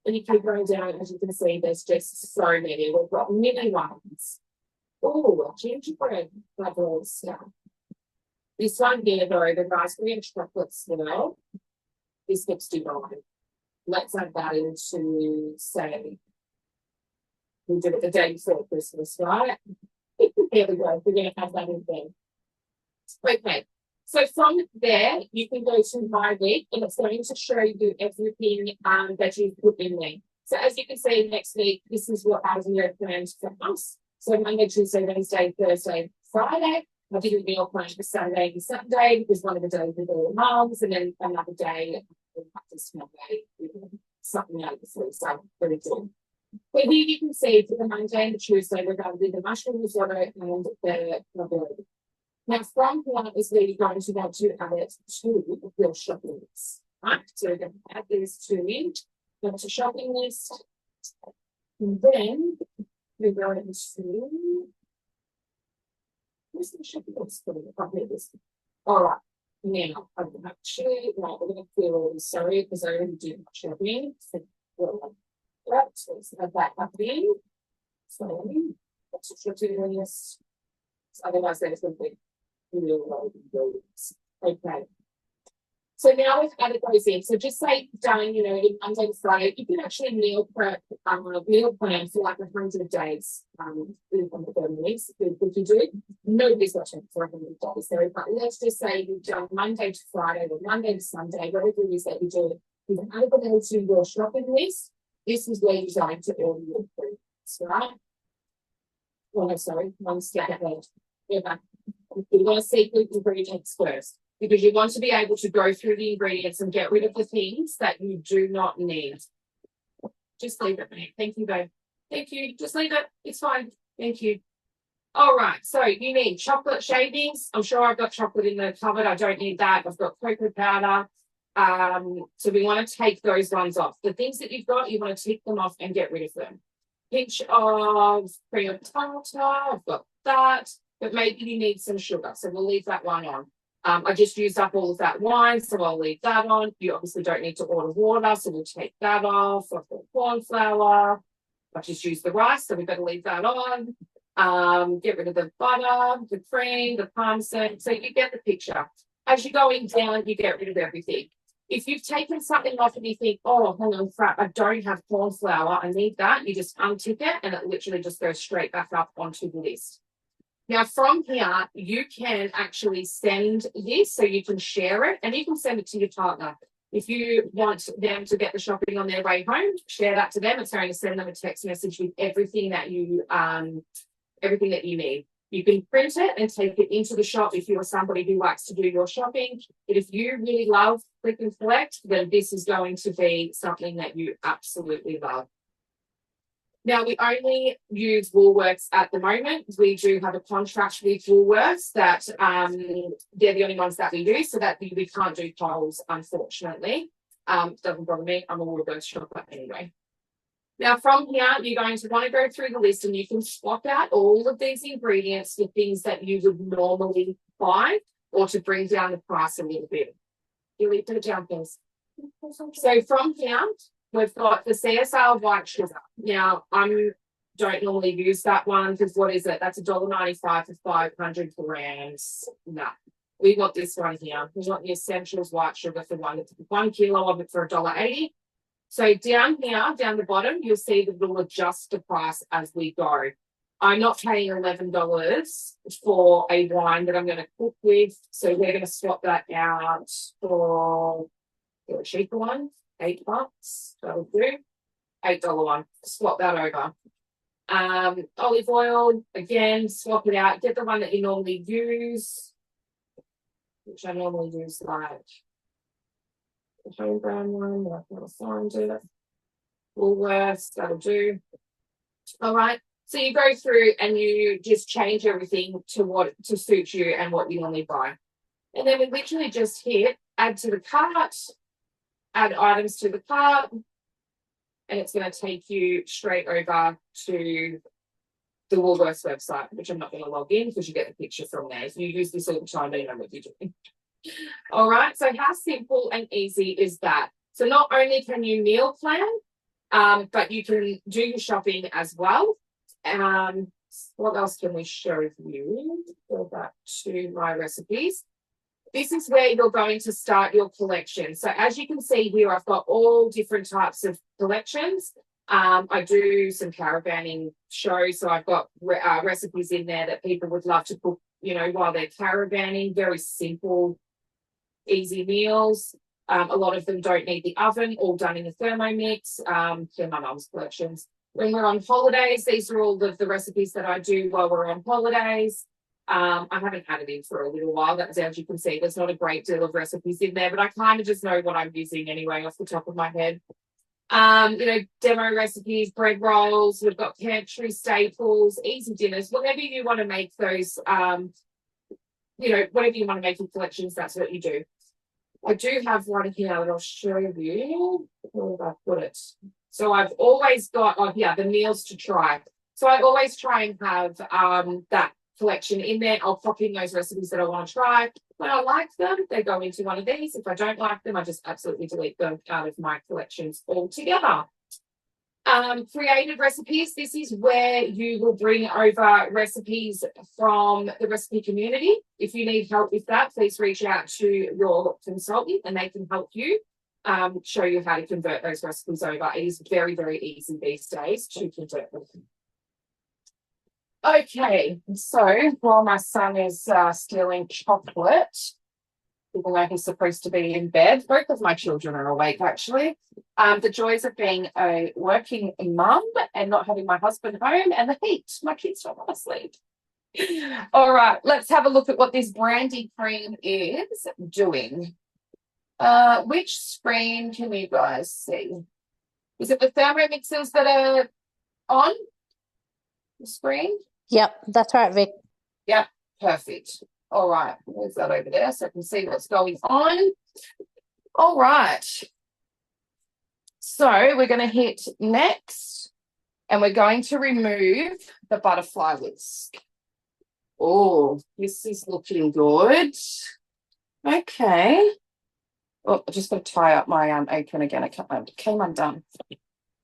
and you keep going down. As you can see, there's just so many. We've got mini ones. Oh, gingerbread pavlova stack. This one here, though, the raspberry and chocolate swirl. This looks divine. Let's add that into, say, we did it the day before Christmas, right? There we go. We're going to have that in there. Okay. So from there, you can go to My Week, and it's going to show you everything that you've put in there. So as you can see, next week, this is what our year plans for us. So Monday, Tuesday, Wednesday, Thursday, Friday. I did a meal plan for Saturday and Sunday because one of the days with all the mums, and then another day, something out of the food. So very good. But here you can see for the Monday and the Tuesday, we're going to do the mushroom risotto and the ravioli. Now, from here is where you're going to want to add it to your shopping list. Right? So we're going to add these two in, go to shopping list, and then we're going to. Where's the shopping list? All right. Now, I'm actually, right, we're going to feel really sorry because I already did my shopping. So, well, right, so let's have that happening. So, that's what you're doing this. Otherwise, there's going to be okay. So now we've added those in. So just say done, you know, Monday to Friday, you can actually meal prep meal plan for like 100 days on the 30 weeks. If you do, nobody's watching for 100 days. So let's just say you've done Monday to Friday or Monday to Sunday, whatever it is that you do, you've added them into your shopping list. This is where you're going to order your food, right? Oh, no, sorry, one step ahead. You're back. You want to see the ingredients first because you want to be able to go through the ingredients and get rid of the things that you do not need. Just leave it, mate. Thank you, babe. Thank you. Just leave it. It's fine. Thank you. All right. So you need chocolate shavings. I'm sure I've got chocolate in the cupboard. I don't need that. I've got cocoa powder. So we want to take those ones off. The things that you've got, you want to take them off and get rid of them. Pinch of cream of tartar. I've got that. But maybe you need some sugar, so we'll leave that one on. I just used up all of that wine, so I'll leave that on. You obviously don't need to order water, so we'll take that off. I've got corn flour. I just used the rice, so we better leave that on. Get rid of the butter, the cream, the parmesan. So you get the picture. As you're going down, you get rid of everything. If you've taken something off and you think, oh, hang on, crap, I don't have corn flour, I need that, you just untick it, and it literally just goes straight back up onto the list. Now, from here, you can actually send this so you can share it and you can send it to your partner. If you want them to get the shopping on their way home, share that to them. It's going to send them a text message with everything that you need. You can print it and take it into the shop if you're somebody who likes to do your shopping. But if you really love click and collect, then this is going to be something that you absolutely love. Now, we only use Woolworths at the moment. We do have a contract with Woolworths that they're the only ones that we use, so that we can't do Coles, unfortunately. Doesn't bother me. I'm a Woolworths shopper anyway. Now, from here, you're going to want to go through the list and you can swap out all of these ingredients for things that you would normally buy or to bring down the price a little bit. You leave the jumpers. So from here, we've got the CSR white sugar. Now, I don't normally use that one because what is it? That's $1.95 for 500 grams. No, we want this one here. We want the Essentials white sugar for 1 kilo of it for $1.80. So down here, down the bottom, you'll see that we'll adjust the price as we go. I'm not paying $11 for a wine that I'm going to cook with. So we're going to swap that out for a cheaper one. $8. That'll do. $8 one. Swap that over. Olive oil, again, swap it out. Get the one that you normally use, which I normally use like the home brand one. I can't find it. Woolworths, that'll do. All right. So you go through and you just change everything to suit you and what you normally buy. And then we literally just hit add to the cart. Add items to the cart, and it's going to take you straight over to the Woolworths website, which I'm not going to log in because you get the picture from there. If you use this all the time, you know what you're doing. All right, so how simple and easy is that? So not only can you meal plan, but you can do your shopping as well. What else can we show you? Go back to my recipes. This is where you're going to start your collection. So as you can see here, I've got all different types of collections. I do some caravanning shows, so I've got recipes in there that people would love to cook, you know, while they're caravanning. Very simple, easy meals. A lot of them don't need the oven, all done in a Thermomix. They're my mum's collections. When we're on holidays, these are all of the recipes that I do while we're on holidays. I haven't had it in for a little while. That's, as you can see, there's not a great deal of recipes in there, but I kind of just know what I'm using anyway off the top of my head. You know, demo recipes, bread rolls, we've got pantry staples, easy dinners, whatever you want to make those, you know, whatever you want to make in collections, that's what you do. I do have one here that I'll show you. Where have I put it? So I've always got, oh yeah, the meals to try. So I always try and have that collection in there. I'll pop in those recipes that I want to try. When I like them, they go into one of these. If I don't like them, I just absolutely delete them out of my collections altogether. Creative recipes. This is where you will bring over recipes from the recipe community. If you need help with that, please reach out to your consultant and they can help you show you how to convert those recipes over. It is very, very easy these days to convert them. Okay, so while my son is stealing chocolate, even though he's supposed to be in bed, both of my children are awake actually. The joys of being a working mum and not having my husband home and the heat. My kids don't want to sleep. All right, let's have a look at what this brandy cream is doing. Which screen can you guys see? Is it the Thermomixes that are on the screen? Yep, that's right, Vic. Yep, perfect. All right, move that over there so I can see what's going on. All right. So we're going to hit next and we're going to remove the butterfly whisk. Oh, this is looking good. Okay. Oh, I just got to tie up my apron again. It came undone.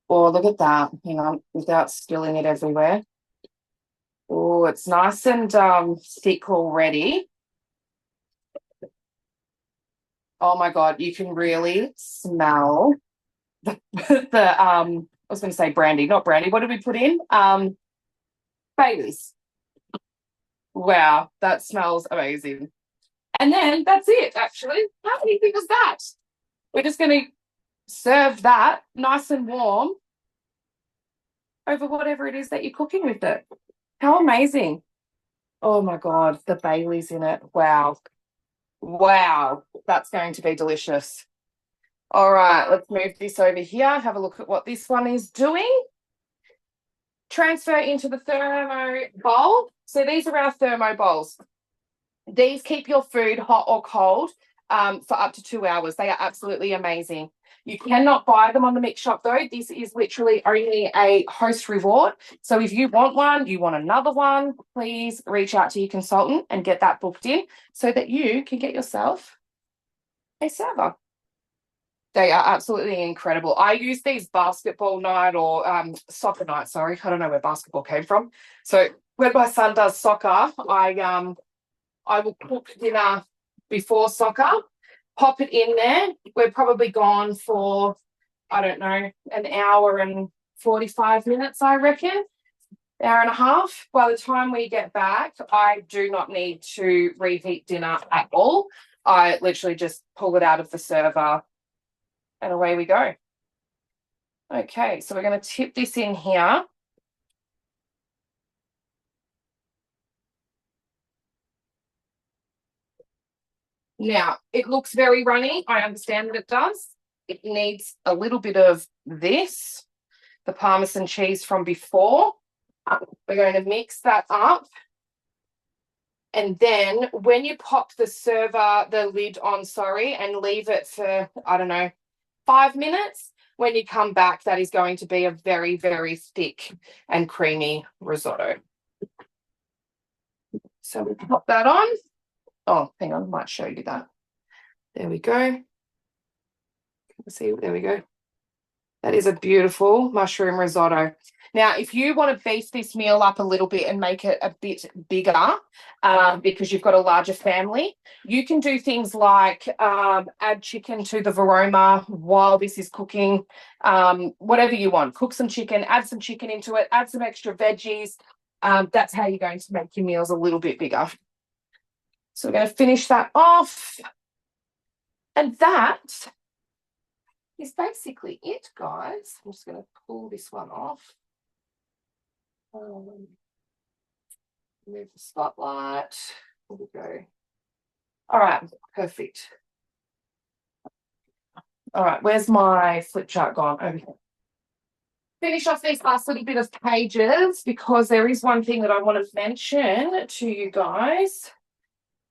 Oh, look at that. Hang on, without spilling it everywhere. Oh, it's nice and thick already. Oh my God, you can really smell the I was going to say brandy, not brandy. What did we put in? Baileys. Wow, that smells amazing. And then that's it, actually. How easy was that? We're just going to serve that nice and warm over whatever it is that you're cooking with it. How amazing. Oh my God, the Baileys in it. Wow. Wow, that's going to be delicious. All right, let's move this over here. Have a look at what this one is doing. Transfer into the thermo bowl. So these are our thermo bowls. These keep your food hot or cold for up to 2 hours. They are absolutely amazing. You cannot buy them on the mix shop though. This is literally only a host reward. So if you want one, you want another one, please reach out to your consultant and get that booked in so that you can get yourself a server. They are absolutely incredible. I use these basketball night or soccer night, sorry. I don't know where basketball came from. So when my son does soccer, I will cook dinner before soccer, pop it in there. We're probably gone for, I don't know, an hour and 45 minutes, I reckon, hour and a half. By the time we get back, I do not need to reheat dinner at all. I literally just pull it out of the server and away we go. Okay, so we're going to tip this in here. Now, it looks very runny. I understand that it does. It needs a little bit of this, the Parmesan cheese from before. We're going to mix that up. And then when you pop the lid on, and leave it for, I don't know, 5 minutes, when you come back, that is going to be a very, very thick and creamy risotto. So we pop that on. Oh, hang on, I might show you that. There we go. See, there we go. That is a beautiful mushroom risotto. Now, if you want to beef this meal up a little bit and make it a bit bigger, because you've got a larger family, you can do things like add chicken to the varoma while this is cooking, whatever you want. Cook some chicken, add some chicken into it, add some extra veggies. That's how you're going to make your meals a little bit bigger. So we're going to finish that off. And that is basically it, guys. I'm just going to pull this one off. Move the spotlight. There we go. All right, perfect. All right, where's my flip chart gone? Over here. Finish off these last little bit of pages because there is one thing that I want to mention to you guys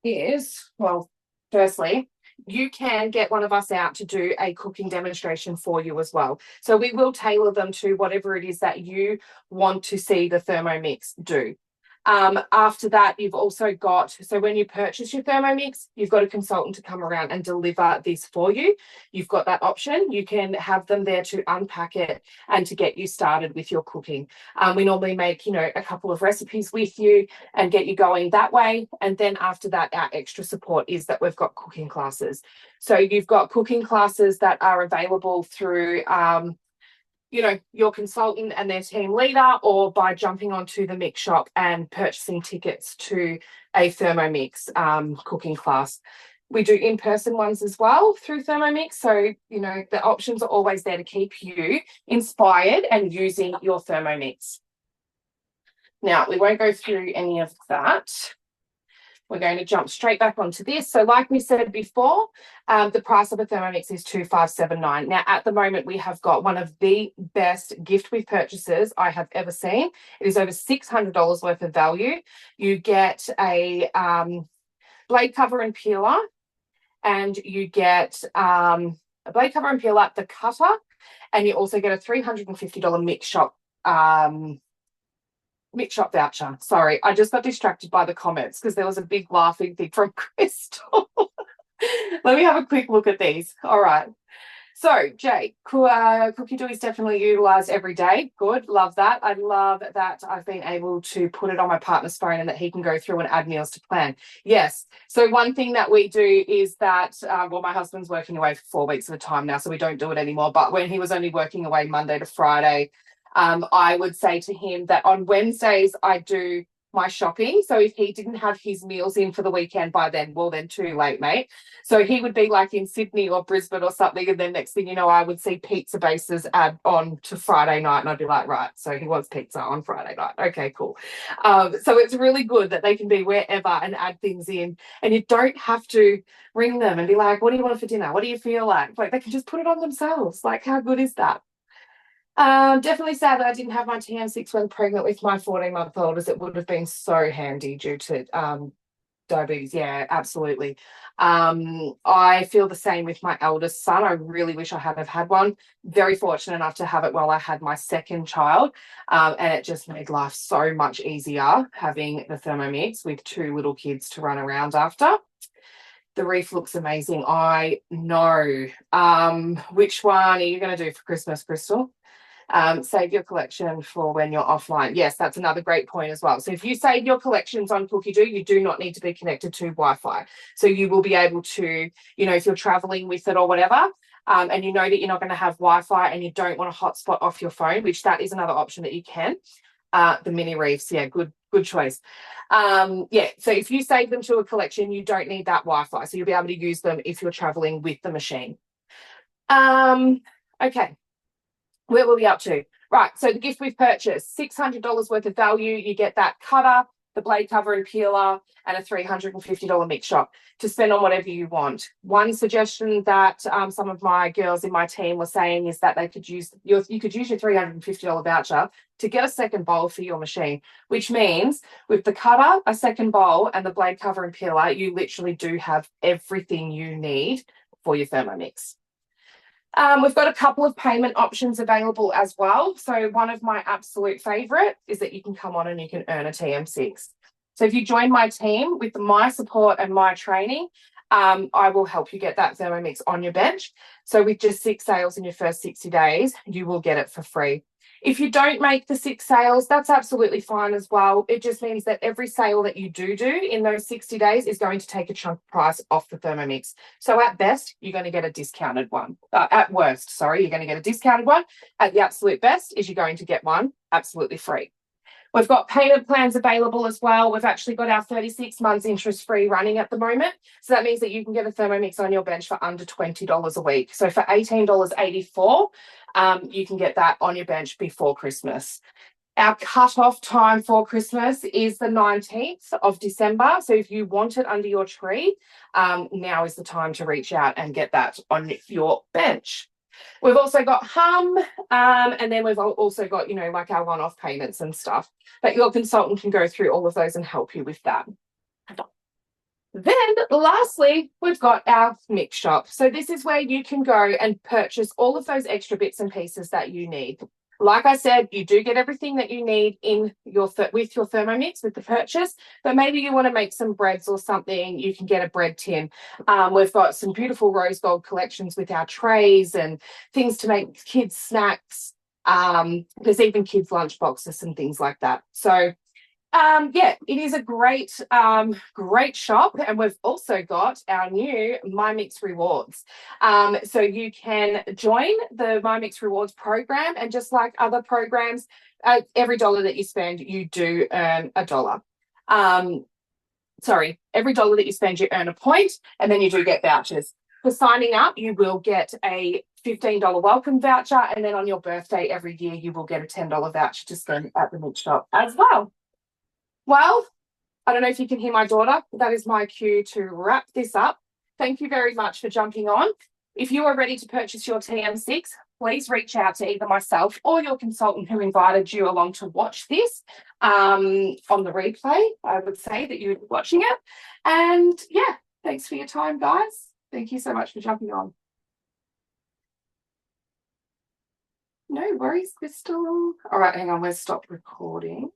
is, well, firstly, you can get one of us out to do a cooking demonstration for you as well. So we will tailor them to whatever it is that you want to see the Thermomix do. After that, you've also got, so when you purchase your Thermomix, you've got a consultant to come around and deliver this for you. You've got that option. You can have them there to unpack it and to get you started with your cooking. We normally make, a couple of recipes with you and get you going that way. And then after that, our extra support is that we've got cooking classes. So you've got cooking classes that are available through your consultant and their team leader, or by jumping onto the Mix Shop and purchasing tickets to a Thermomix cooking class. We do in-person ones as well through Thermomix. So, the options are always there to keep you inspired and using your Thermomix. Now, we won't go through any of that. We're going to jump straight back onto this. So like we said before, the price of a Thermomix is $2,579. Now, at the moment, we have got one of the best gift with purchases I have ever seen. It is over $600 worth of value. You get a blade cover and peeler, and you get a blade cover and peeler, the cutter, and you also get a $350 Mix Shop voucher. Sorry, I just got distracted by the comments because there was a big laughing thing from Crystal. Let me have a quick look at these. All right. So, Jake, Cookie Dough is definitely utilised every day. Good, love that. I love that I've been able to put it on my partner's phone and that he can go through and add meals to plan. Yes. So one thing that we do is that, my husband's working away for 4 weeks at a time now, so we don't do it anymore. But when he was only working away Monday to Friday, I would say to him that on Wednesdays I do my shopping. So if he didn't have his meals in for the weekend by then, well, then too late, mate. So he would be like in Sydney or Brisbane or something, and then next thing you know, I would see pizza bases add on to Friday night, and I'd be like, right, so he wants pizza on Friday night. Okay, cool. So it's really good that they can be wherever and add things in, and you don't have to ring them and be like, what do you want for dinner? What do you feel like? Like, they can just put it on themselves. Like, how good is that? Definitely sad that I didn't have my TM6 when pregnant with my 14-month-old, as it would have been so handy due to diabetes. Yeah, absolutely. I feel the same with my eldest son. I really wish I had have had one. Very fortunate enough to have it while I had my second child, and it just made life so much easier having the Thermomix with 2 little kids to run around after. The wreath looks amazing. I know. Which one are you going to do for Christmas, Crystal? Save your collection for when you're offline. Yes, that's another great point as well. So if you save your collections on Cookie Dough, you do not need to be connected to Wi-Fi. So you will be able to, if you're traveling with it or whatever, and you know that you're not going to have Wi-Fi and you don't want a hotspot off your phone, which that is another option that you can. The mini wreaths, yeah, good choice. So if you save them to a collection, you don't need that Wi-Fi. So you'll be able to use them if you're traveling with the machine. Okay. Where were we up to? Right, so the gift we've purchased, $600 worth of value. You get that cutter, the blade cover and peeler, and a $350 Mix Shop to spend on whatever you want. One suggestion that some of my girls in my team were saying is that you could use your $350 voucher to get a second bowl for your machine, which means with the cutter, a second bowl, and the blade cover and peeler, you literally do have everything you need for your Thermomix. We've got a couple of payment options available as well. So one of my absolute favourite is that you can come on and you can earn a TM6. So if you join my team with my support and my training, I will help you get that Thermomix on your bench. So with just 6 sales in your first 60 days, you will get it for free. If you don't make the 6 sales, that's absolutely fine as well. It just means that every sale that you do in those 60 days is going to take a chunk price off the Thermomix. So at best, you're going to get a discounted one. At worst, sorry, you're going to get a discounted one. At the absolute best is you're going to get one absolutely free. We've got payment plans available as well. We've actually got our 36 months interest-free running at the moment. So that means that you can get a Thermomix on your bench for under $20 a week. So for $18.84, you can get that on your bench before Christmas. Our cut-off time for Christmas is the 19th of December. So if you want it under your tree, now is the time to reach out and get that on your bench. We've also got Hum, and then we've also got, you know, like our one-off payments and stuff. But your consultant can go through all of those and help you with that. Then lastly, we've got our mix shop. So this is where you can go and purchase all of those extra bits and pieces that you need. Like I said, you do get everything that you need in your with your Thermomix with the purchase, but maybe you want to make some breads or something, you can get a bread tin. We've got some beautiful rose gold collections with our trays and things to make kids snacks. There's even kids lunch boxes and things like that. So yeah, it is a great shop, and we've also got our new MyMix Rewards. So you can join the MyMix Rewards program, and just like other programs, every dollar that you spend, you do earn a dollar. Sorry, every dollar that you spend, you earn a point, and then you do get vouchers. For signing up, you will get a $15 welcome voucher, and then on your birthday every year, you will get a $10 voucher to spend at the Mix Shop as well. Well, I don't know if you can hear my daughter. That is my cue to wrap this up. Thank you very much for jumping on. If you are ready to purchase your TM6, please reach out to either myself or your consultant who invited you along to watch this on the replay. I would say that you're watching it. And yeah, thanks for your time, guys. Thank you so much for jumping on. No worries, Crystal. All right, hang on, let's stop recording.